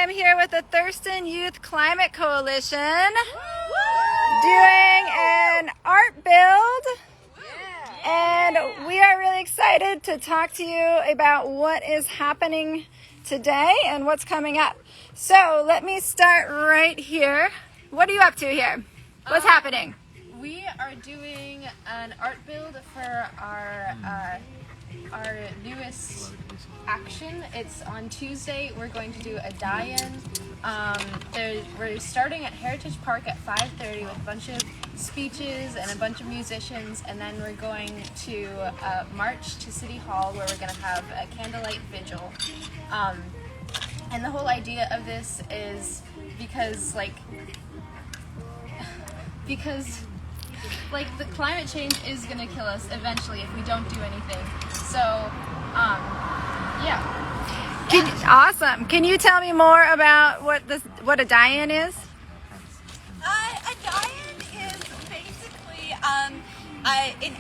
I'm here with the Thurston Youth Climate Coalition doing an art build. And we are really excited to talk to you about what is happening today and what's coming up. So let me start right here. What are you up to here? What's happening? We are doing an art build for our newest action. It's on Tuesday. We're going to do a die-in. We're starting at Heritage Park at 5:30 with a bunch of speeches and a bunch of musicians, and then we're going to march to City Hall where we're going to have a candlelight vigil. And the whole idea of this is because the climate change is going to kill us eventually if we don't do anything. So, yeah. Awesome. Can you tell me more about what a die-in is? A die-in is basically an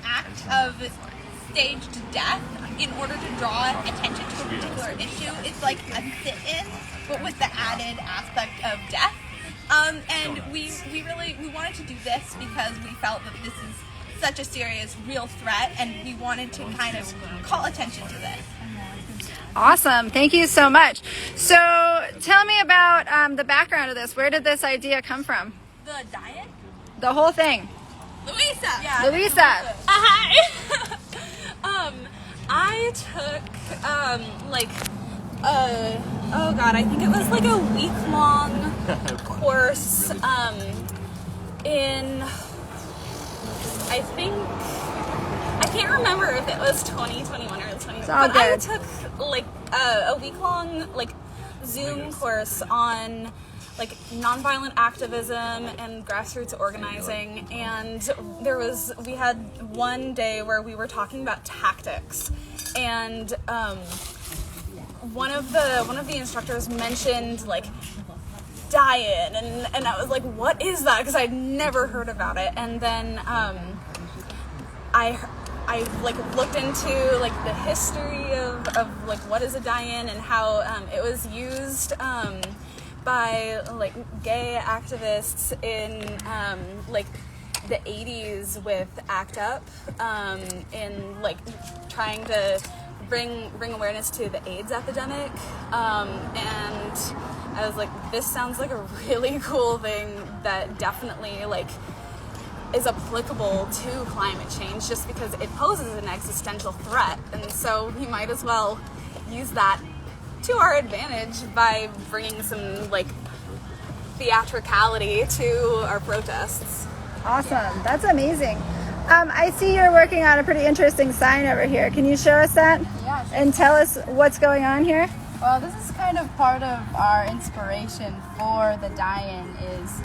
act of staged death in order to draw attention to a particular issue. It's like a sit-in, but with the added aspect of death. And we wanted to do this because we felt that this is such a serious, real threat, and we wanted to kind of call attention to this. Awesome. Thank you so much. So tell me about the background of this. Where did this idea come from? The die-in? The whole thing. Louisa! Yeah, Louisa! Hi! I took, I think it was like a week-long course in, I can't remember if it was 2021 or 2021. It's all good. I took like a week-long Zoom course on nonviolent activism and grassroots organizing, and we had one day where we were talking about tactics, and one of the instructors mentioned die-in, and I was like, what is that? Because I'd never heard about it. And then I looked into the history of what is a die-in and how it was used by gay activists in the 80s with ACT UP in trying to bring awareness to the AIDS epidemic, and I was like, this sounds like a really cool thing that definitely is applicable to climate change, just because it poses an existential threat, and so we might as well use that to our advantage by bringing some theatricality to our protests. Awesome. That's amazing. I see you're working on a pretty interesting sign over here. Can you show us that? Yeah, sure. And tell us what's going on here? Well, this is kind of part of our inspiration for the die-in, is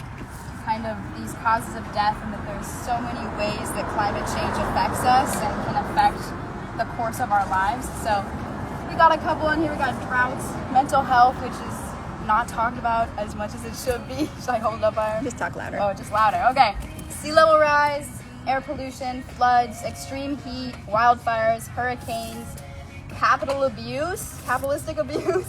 kind of these causes of death, and that there's so many ways that climate change affects us and can affect the course of our lives. So we got a couple in here. We got droughts, mental health, which is not talked about as much as it should be. Should I hold up iron? Just talk louder. Oh, just louder. Okay. Sea level rise, air pollution, floods, extreme heat, wildfires, hurricanes, capitalistic abuse,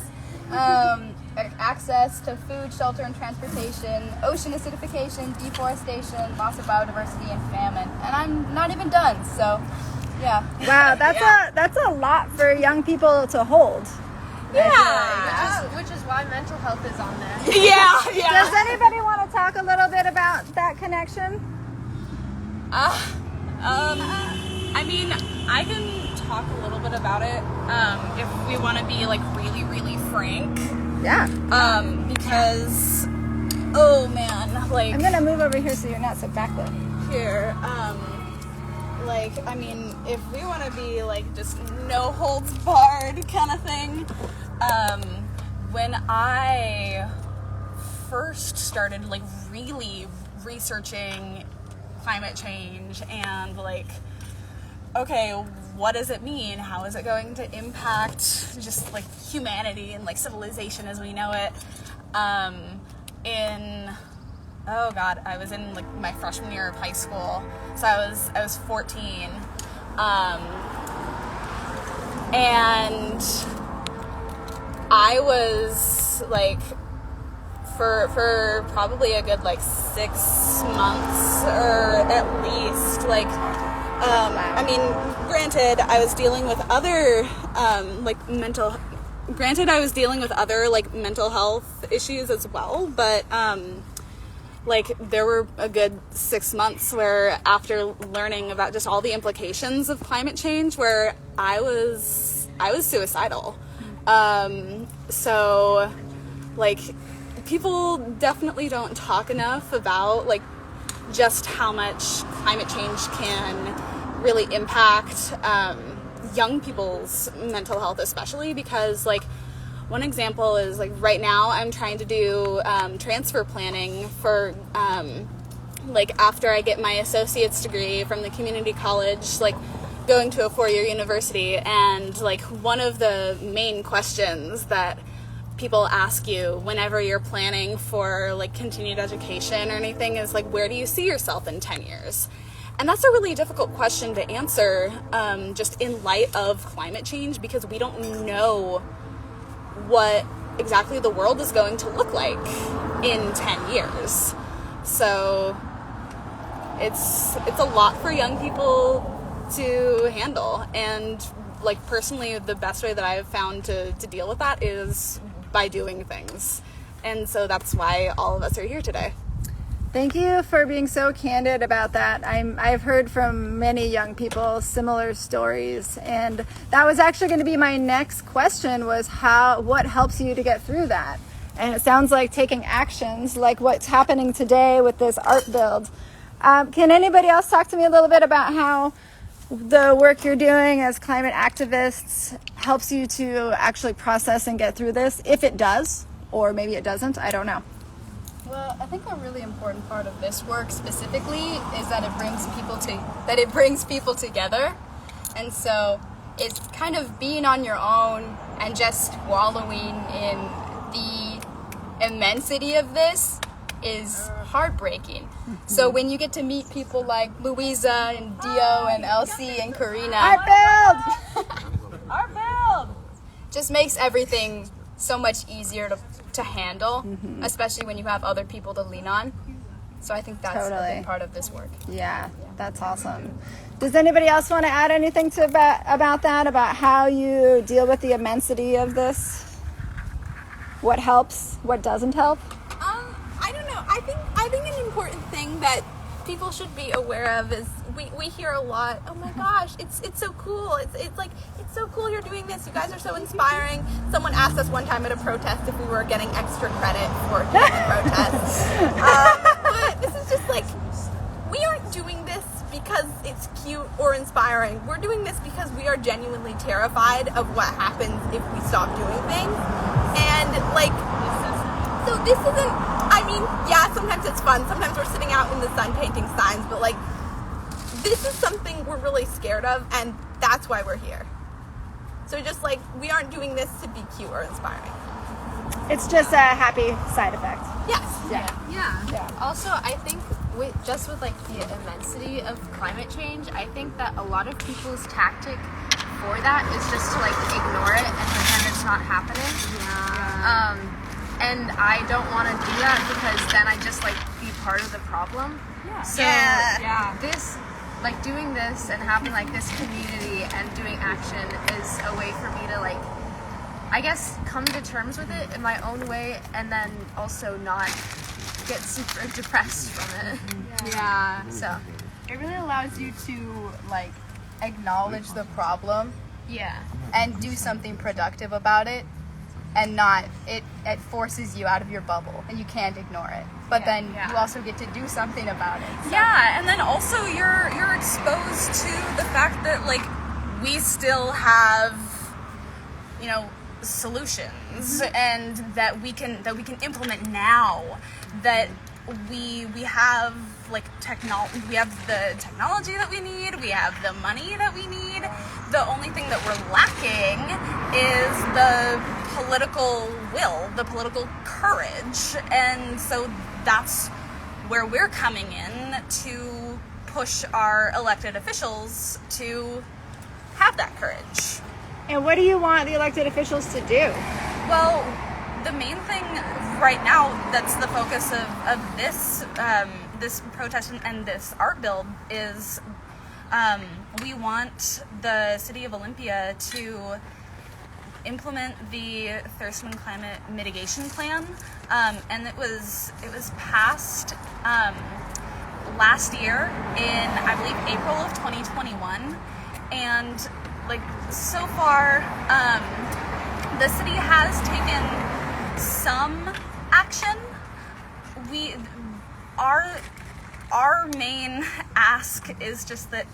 access to food, shelter, and transportation, ocean acidification, deforestation, loss of biodiversity, and famine. And I'm not even done, so yeah. Wow, that's a lot for young people to hold. Yeah. Which is why mental health is on there. Yeah. Does anybody want to talk a little bit about that connection? I mean, I can talk a little bit about it if we want to be really, really frank. Yeah. Because, oh man, I'm gonna move over here so you're not so backlit. here, I mean, if we want to be just no holds barred kind of thing, when I first started really researching climate change and okay, what does it mean? How is it going to impact just humanity and civilization as we know it? I was in my freshman year of high school, so I was 14, and I was for probably a good like 6 months or at least. Like, I mean, granted, I was dealing with other mental health issues as well, but like there were a good 6 months where, after learning about just all the implications of climate change, where I was suicidal. So like, people definitely don't talk enough about like just how much climate change can really impact young people's mental health, especially because, like, one example is, like, right now I'm trying to do transfer planning for like after I get my associate's degree from the community college, like going to a 4-year university, and like one of the main questions that people ask you whenever you're planning for like continued education or anything is like, where do you see yourself in 10 years? And that's a really difficult question to answer, just in light of climate change, because we don't know what exactly the world is going to look like in 10 years. So it's a lot for young people to handle. And like, personally, the best way that I've found to deal with that is by doing things. And so that's why all of us are here today. Thank you for being so candid about that. I've heard from many young people similar stories, and that was actually going to be my next question, was what helps you to get through that? And it sounds like taking actions, like what's happening today with this art build. Can anybody else talk to me a little bit about how the work you're doing as climate activists helps you to actually process and get through this, if it does, or maybe it doesn't? I don't know. Well, I think a really important part of this work specifically is that it brings people together. And so it's kind of being on your own and just wallowing in the immensity of this is heartbreaking. So when you get to meet people like Louisa and Dio and Elsie and Karina, our build just makes everything so much easier to handle, especially when you have other people to lean on. So I think that's a big part of this work. Yeah, that's awesome. Does anybody else want to add anything about that, about how you deal with the immensity of this? What helps? What doesn't help? I don't know. I think an important thing that people should be aware of is we hear a lot, oh my gosh, it's so cool. It's like, it's so cool you're doing this. You guys are so inspiring. Someone asked us one time at a protest if we were getting extra credit for doing the protest. But this is just like, we aren't doing this because it's cute or inspiring. We're doing this because we are genuinely terrified of what happens if we stop doing things. And like, so this isn't, I mean, yeah, sometimes it's fun. Sometimes we're sitting out in the sun painting signs, but like, this is something we're really scared of, and that's why we're here. So just like, we aren't doing this to be cute or inspiring. It's just a happy side effect. Yes. Yeah. Also, I think with like the immensity of climate change, I think that a lot of people's tactic for that is just to like ignore it and pretend it's not happening. Yeah. And I don't want to do that, because then I just like be part of the problem. Yeah. So this, like doing this and having like this community and doing action is a way for me to like, I guess, come to terms with it in my own way, and then also not get super depressed from it. Yeah. So It really allows you to like acknowledge the problem and do something productive about it, and not it forces you out of your bubble and you can't ignore it, but then you also get to do something about it. So. Yeah, and then also you're exposed to the fact that like we still have, you know, solutions, and that we can implement now, that we have like we have the technology that we need, we have the money that we need. The only thing that we're lacking is the political will, the political courage. And so that's where we're coming in to push our elected officials to have that courage. And what do you want the elected officials to do? Well, the main thing right now that's the focus of this this protest and this art build is we want the city of Olympia to implement the Thurston Climate Mitigation Plan, and it was passed last year in, I believe, April of 2021, and like so far the city has taken some action. Our main ask is just that,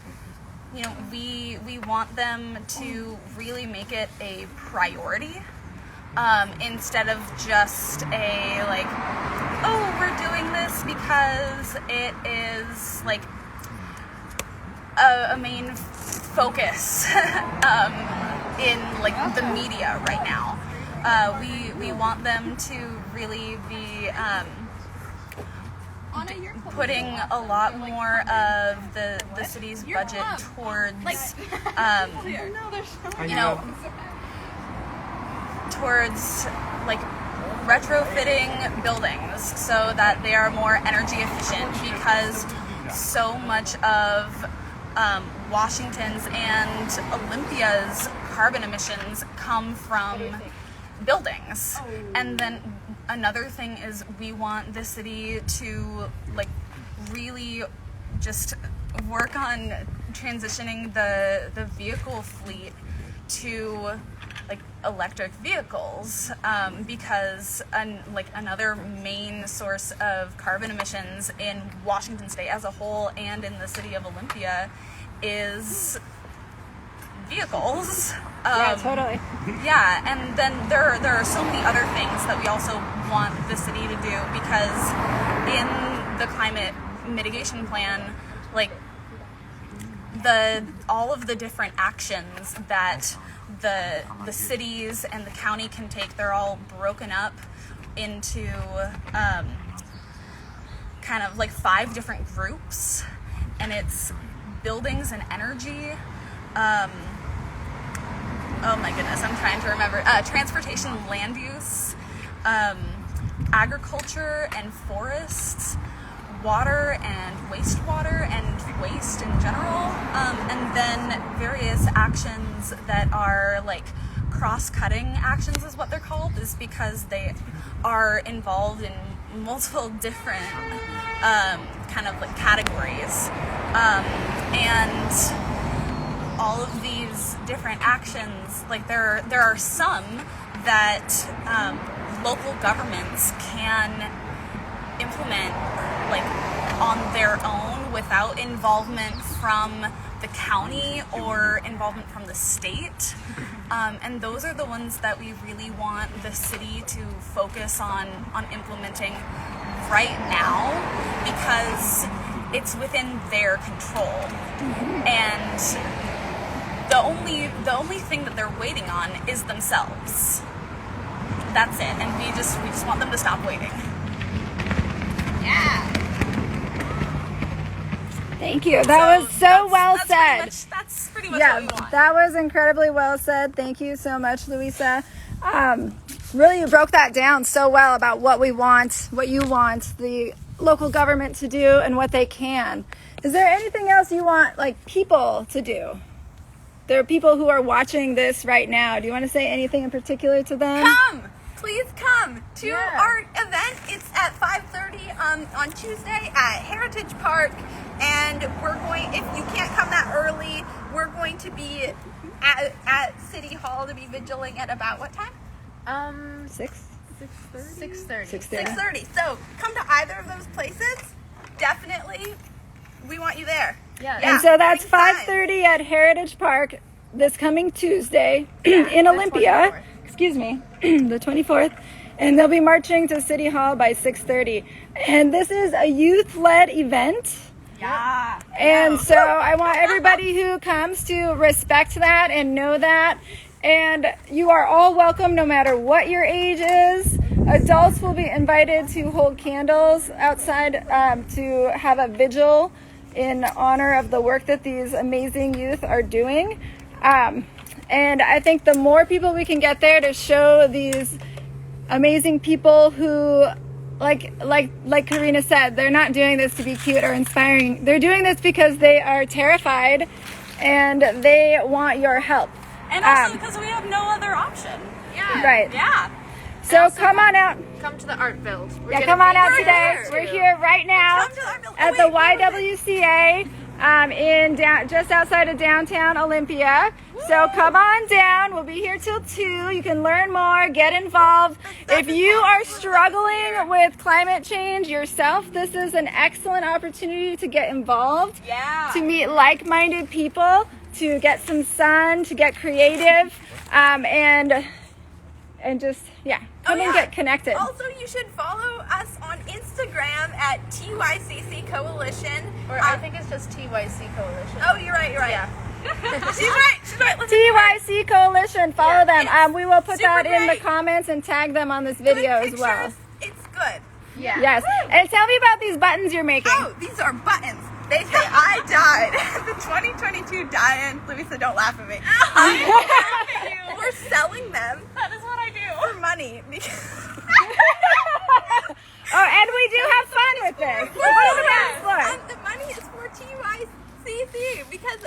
you know, we want them to really make it a priority, instead of just a like, oh, we're doing this because it is like a main focus in like the media right now. We want them to really be putting a lot more of the city's budget towards you know, towards like retrofitting buildings so that they are more energy efficient, because so much of Washington's and Olympia's carbon emissions come from buildings. And then another thing is we want the city to like really just work on transitioning the vehicle fleet to like electric vehicles, because another main source of carbon emissions in Washington state as a whole and in the city of Olympia is vehicles. Yeah, totally. Yeah, and then there are so many other things that we also want the city to do, because in the climate mitigation plan, like all of the different actions that the cities and the county can take, they're all broken up into kind of like 5 different groups, and it's buildings and energy, oh my goodness, I'm trying to remember, transportation and land use, agriculture and forests, water and wastewater and waste in general, and then various actions that are like cross-cutting actions is what they're called, is because they are involved in multiple different kind of like categories, and all of these different actions, like there are some that local governments can implement like on their own without involvement from the county or involvement from the state, and those are the ones that we really want the city to focus on implementing right now, because it's within their control. And the only thing that they're waiting on is themselves. That's it, and we just want them to stop waiting. Yeah. Thank you. That was so well said. That's pretty much what we want. That was incredibly well said. Thank you so much, Louisa. Really, you broke that down so well about what we want, what you want the local government to do, and what they can. Is there anything else you want, like, people to do? There are people who are watching this right now. Do you want to say anything in particular to them? Come! Please come to our event. It's at 5:30 on Tuesday at Heritage Park, and we're going, if you can't come that early, we're going to be at City Hall to be vigiling at about what time? 6:30. So come to either of those places. Definitely, we want you there. Yeah. And so that's 5:30 at Heritage Park this coming Tuesday in Olympia. 24th. Excuse me, the 24th. And they'll be marching to City Hall by 6:30. And this is a youth-led event. Yeah. And so I want everybody who comes to respect that and know that. And you are all welcome no matter what your age is. Adults will be invited to hold candles outside to have a vigil in honor of the work that these amazing youth are doing. And I think the more people we can get there to show these amazing people who, like Karina said, they're not doing this to be cute or inspiring. They're doing this because they are terrified and they want your help. And also because we have no other option. Yeah. Right. Yeah. So come on out. Come to the art build. Come on out today. We're here right now Come to the art build. at the YWCA just outside of downtown Olympia. So come on down. We'll be here till 2. You can learn more, get involved. If you are struggling with climate change yourself, this is an excellent opportunity to get involved, to meet like-minded people, to get some sun, to get creative, and just, come and get connected. Also, you should follow us on Instagram at TYCC Coalition. Or I think it's just TYC Coalition. Oh, you're right. Yeah. She's right. TYC Coalition, follow them. We will put super that in the great. comments and tag them on this video as well. It's good. Yeah. Yes. And tell me about these buttons you're making. Oh, these are buttons. They say I died. The 2022 Diane. Louisa, don't laugh at me. We're selling them. That is what I do. For money. Oh, and we do have fun with this. What are the buttons for? And the money is for TYCC because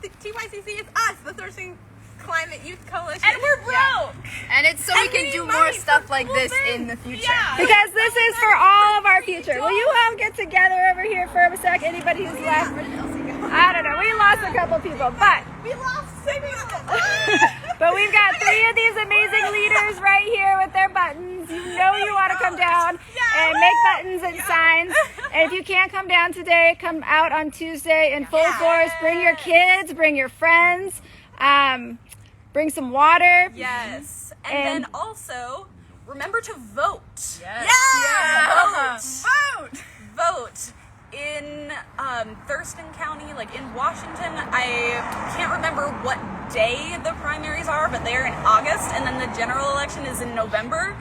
the TYCC is us, the Thurston Climate Youth Coalition. And we're broke. And it's so we can do more stuff like this in the future. Because this is for all of our future. Will you all get together over here for a sec? Anybody who's left? I don't know. We lost a couple people, but We lost 6 people. but we've got 3 of these amazing leaders right here with their buttons. You know you want to come down and make buttons and signs. And if you can't come down today, come out on Tuesday in full force. Bring your kids, bring your friends, bring some water. Yes. And And- then also, remember to vote. Yeah. Vote. Vote. In Thurston County, like in Washington, I can't remember what day the primaries are, but they're in August, and then the general election is in November.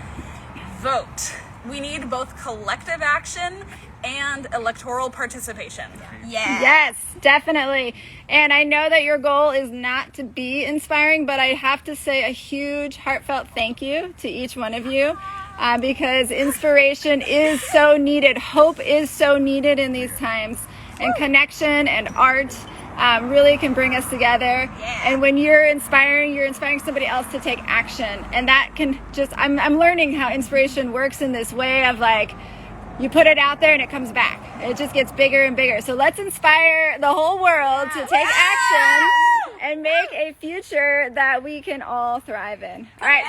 Vote. We need both collective action and electoral participation. Yeah. Yes, definitely. And I know that your goal is not to be inspiring, but I have to say a huge heartfelt thank you to each one of you. Because inspiration is so needed. Hope is so needed in these times. And connection and art really can bring us together. And when you're inspiring somebody else to take action. And that can just, I'm learning how inspiration works in this way of like, you put it out there and it comes back. It just gets bigger and bigger. So let's inspire the whole world to take action and make a future that we can all thrive in. All right.